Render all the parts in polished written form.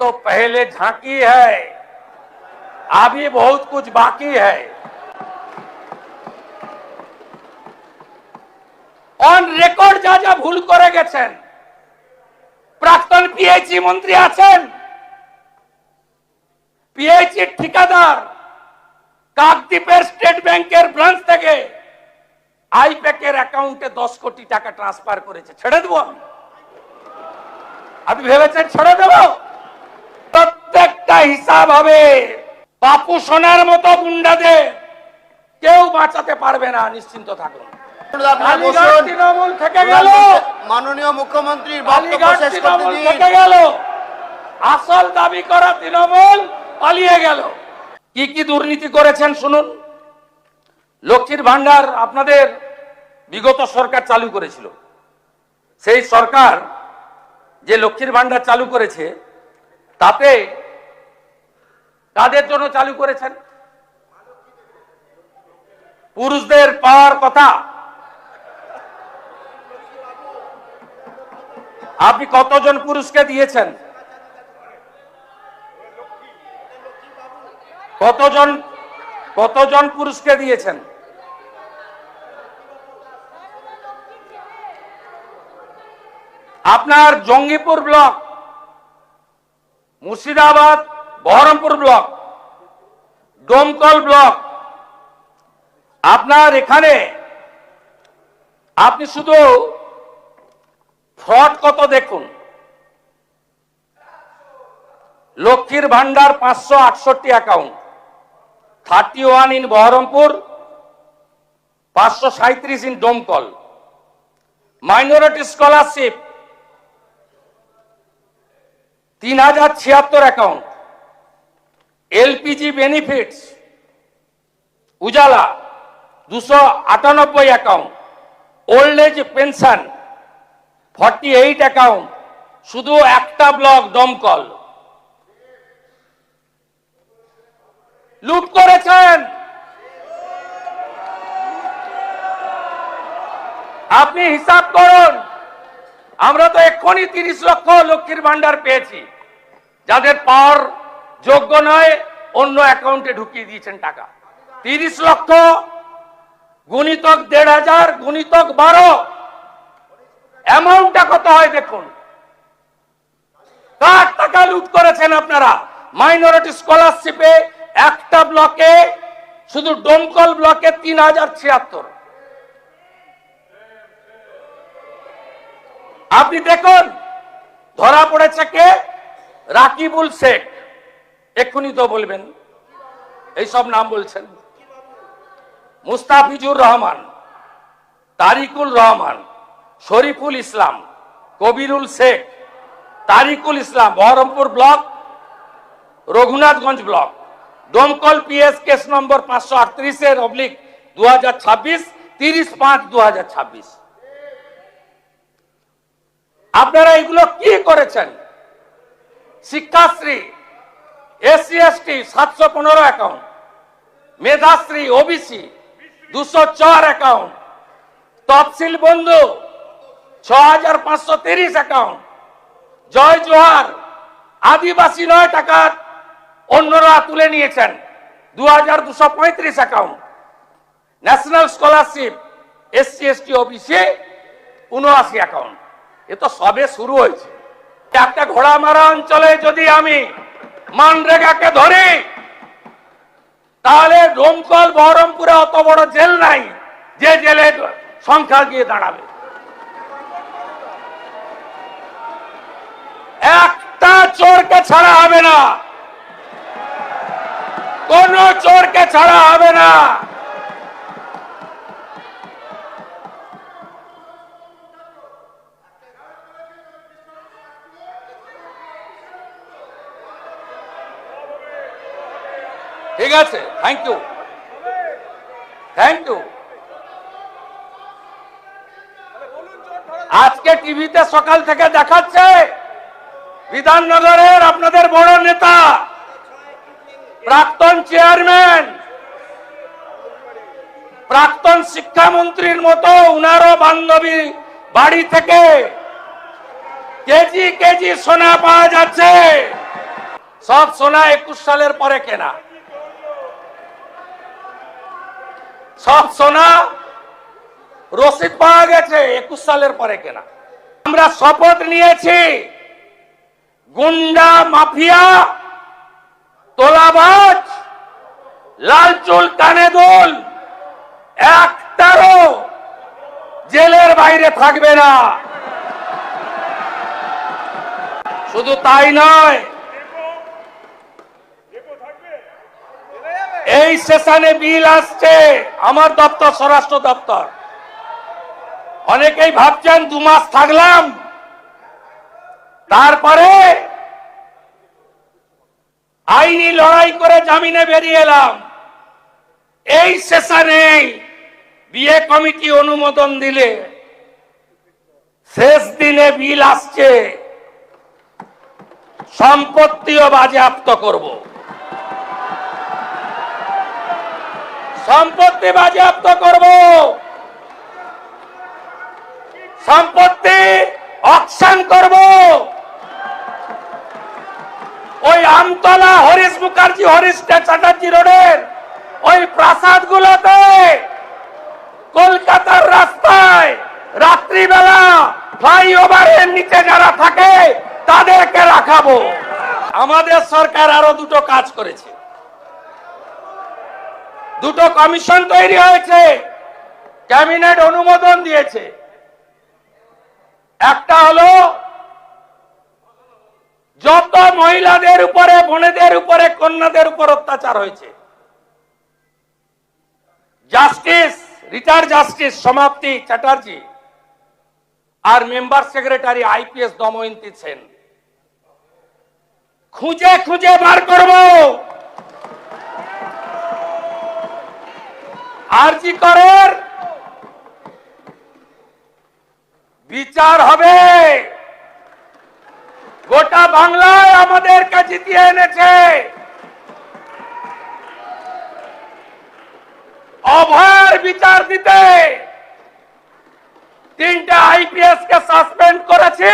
तो पहले झांकी है, अभी बहुत कुछ बाकी है। অন রেকর্ড যা যা ভুল করে গেছেন, প্রাক্তন পিএইচই মন্ত্রী আছেন, পিএইচই ঠিকাদার কাকদ্বীপের স্টেট ব্যাংকের ব্রাঞ্চ থেকে আইপ্যাকের অ্যাকাউন্টে 10 কোটি টাকা ট্রান্সফার করেছে। ছেড়ে দেবো আমি? আপনি ভেবেছেন ছেড়ে দেব? প্রত্যেকটা হিসাব হবে। বাপু সোনার মতো গুন্ডাদের কেউ বাঁচাতে পারবে না, নিশ্চিন্ত থাকুন। তৃণমূল থেকে গেল, মাননীয় মুখ্যমন্ত্রীর বক্তব্য শেষ করতে দিন। থেকে গেল, আসল দাবি করা তৃণমূল পালিয়ে গেল। কি কি দুর্নীতি করেছেন শুনুন। লক্ষ্মীর ভান্ডার আপনাদের বিগত সরকার চালু করেছিল। সেই সরকার যে লক্ষ্মীর ভান্ডার চালু করেছে, তাতে কাদের জন্য চালু করেছেন? পুরুষদের পাওয়ার কথা। আপনি কতজন পুরুষকে দিয়েছেন? কতজন পুরুষকে দিয়েছেন? আপনার Jangipur block, Murshidabad, Baharampur block, Domkal block, আপনার এখানে আপনি শুধু ফ্রড কত দেখুন। Lakshmir Bhandar 568 account, 31 in Baharampur, 537 in Domkal. Minority scholarship 3076 account. LPG benefits Ujjwala 298 account. Old age pension 48 account. শুধু একটা ব্লক দমকল লুট করেছেন। আপনি হিসাব করুন। আমরা তো এক্ষুনি 30 লক্ষ লক্ষ্মীর ভান্ডার পেয়েছি, যাদের পাওয়ার যোগ্য নয় অন্য অ্যাকাউন্টে ঢুকিয়ে দিয়েছেন টাকা। 30 লক্ষ গুণিতক 1500 গুণিতক 12, অ্যামাউন্টটা কত হয় দেখুন। কার টাকা লুট করেছেন আপনারা? মাইনরিটি স্কলারশিপে একটা ব্লকে, শুধু ডোমকল ব্লকে 3076। আপনি দেখুন ধরা পড়েছে কে? রাকিবুল শেখ। এক্ষুনি তো বলবেন, এইসব নাম বলছেন। Mustafizur Rahman, Tarikul Rahman, Shariful Islam, Kabirul Sheikh, Tarikul Islam, Baharampur block, Raghunathganj block. Domkal PS case number 538/2026, 30/5/2026। আপনারা এগুলো কি করেছেন? Shikshashree SC ST 715 account. Medhashree OBC 204 account. Taposili Bandhu 6530 account. জয় জোহার আদিবাসী 9 টাকা অন্যরা তুলে নিয়েছেন 2235 account. National scholarship SC ST OBC 79 account. এ তো সবে শুরু হয়েছে। একটা ঘোড়ামারা অঞ্চলে যদি আমি মানরেগাকে ধরি, তাহলে ডোমকল বহরমপুরে অত বড় জেল নাই যে জেলের সংখ্যা গিয়ে দাঁড়াবে। একটা চোরকে ছাড়া হবে না, কোন চোরকে ছাড়া হবে না। ঠিক আছে, থ্যাংক ইউ, থ্যাংক ইউ। আজকে টিভিতে সকাল থেকে দেখাচ্ছে বিধাননগরের আপনাদের বড় নেতা, প্রাক্তন চেয়ারম্যান, প্রাক্তন শিক্ষামন্ত্রীর মতো উনারও বান্ধবী বাড়ি থেকে কেজি কেজি সোনা পাওয়া যাচ্ছে। সব সোনা 21 সালের পরে কেনা, সব সোনা রসিদ পাওয়া গেছে 21 সালের পরে কেনা। আমরা শপথ নিয়েছি গুন্ডা মাফিয়া তোলাবাজ লালচুল কানে দুল একটারও জেলের বাইরে থাকবে না। শুধু তাই নয়, এই সেশনে বিল আসছে আমার দপ্তর, স্বরাষ্ট্র দপ্তর। অনেকেই ভাবছেন 2 মাস থাকলাম তারপরে আইনি লড়াই করে জামিনে বেরিয়ে এলাম। এই সেশনে বিয়ে কমিটি অনুমোদন দিলে শেষ দিনে বিল আসছে সম্পত্তিও বাজেয়াপ্ত করব, সম্পত্তি বাজেয়াপ্ত করব, সম্পত্তি অকশন করব। ওই আমতলা হরিশ মুখার্জি হরিশ চ্যাটার্জি রোডের ওই প্রাসাদ গুলোতে কলকাতার রাস্তায় রাত্রিবেলা ফ্লাইওভারের নিচে যারা থাকে তাদেরকে রাখাবো। আমাদের সরকার আরো 2টো কাজ করেছে, 2টো কমিশন তৈরি হয়েছে, ক্যাবিনেট অনুমোদন দিয়েছে। একটা হলো যত মহিলাদের উপরে, বোনেদের উপরে, কন্যাদের উপর অত্যাচার হয়েছে, justice retired justice Samapti Chatterjee আর member secretary IPS Damayanti Sen খুঁজে খুঁজে বার করব। আরজি করের বিচার হবে। গোটা বাংলায় আমাদেরকে জিতিয়ে এনেছে। অভয়ের বিচার দিতে 3টে আইপিএস কে সাসপেন্ড করেছি,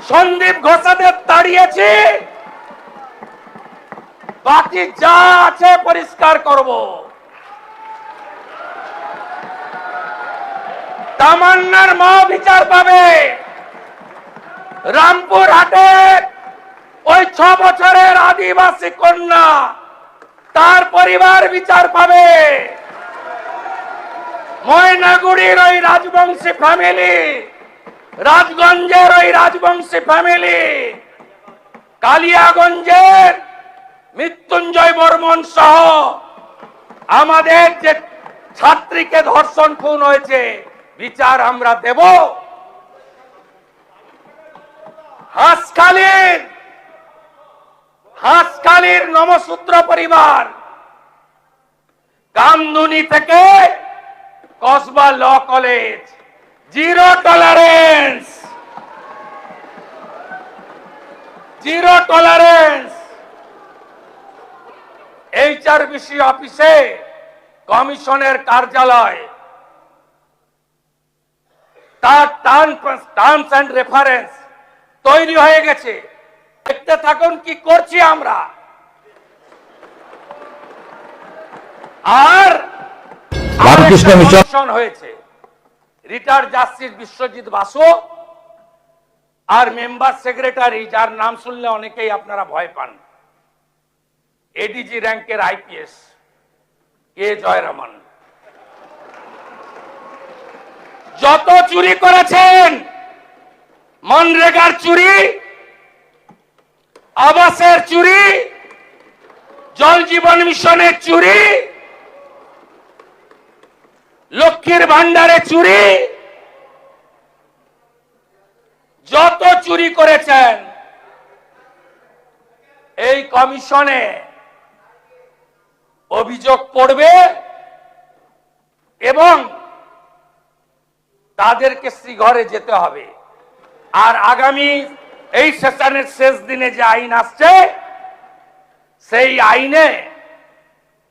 সন্দীপ ঘোষাদের তাড়িয়েছি, বাকি যা আছে পরিষ্কার করব। তামান্নার মা বিচার পাবে। রামপুর হাটে ওই 6 বছরের আদিবাসী কন্যা, তার পরিবার বিচার পাবে। ময়নাগুড়ির ওই রাজবংশী ফ্যামিলি, রাজগঞ্জের ওই রাজবংশী ফ্যামিলি, কালিয়াগঞ্জের মৃত্যুঞ্জয় বর্মন সহ আমাদের যে ছাত্রীকে ধর্ষণ খুন হয়েছে বিচার আমরা দেব। হাঁসখালির নমশূদ্র পরিবার, কামদুনি থেকে Kasba law college, zero tolerance, zero tolerance. HRBC অফিসে কমিশনের কার্যালয়, তার টার্মস এন্ড রেফারেন্স তৈরি হয়ে গেছে। দেখতে থাকুন কি করছি আমরা। আর রামকৃষ্ণ মিশন হয়েছে রিটায়ার্ড জাস্টিস বিশ্বজিৎ বাসু আর মেম্বার সেক্রেটারি, যার নাম শুনলে অনেকেই আপনারা ভয় পান, এডিজি র্যাঙ্কের আইপিএস কে জয়রামান। যত চুরি করেছেন, মনরেগার চুরি, আবাসের চুরি, জল জীবন মিশনের চুরি, লক্ষ্মীর ভান্ডারে চুরি, যত চুরি করেছেন এই কমিশনে অভিযোগ পড়বে এবং তাদেরকে শ্রীঘরে যেতে হবে। আর আগামী এই সেশনের শেষ দিনে যে আইন আসছে, সেই আইনে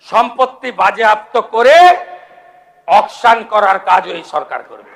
সম্পত্তি বাজেয়াপ্ত করে অকশন করার কাজ এই সরকার করবে।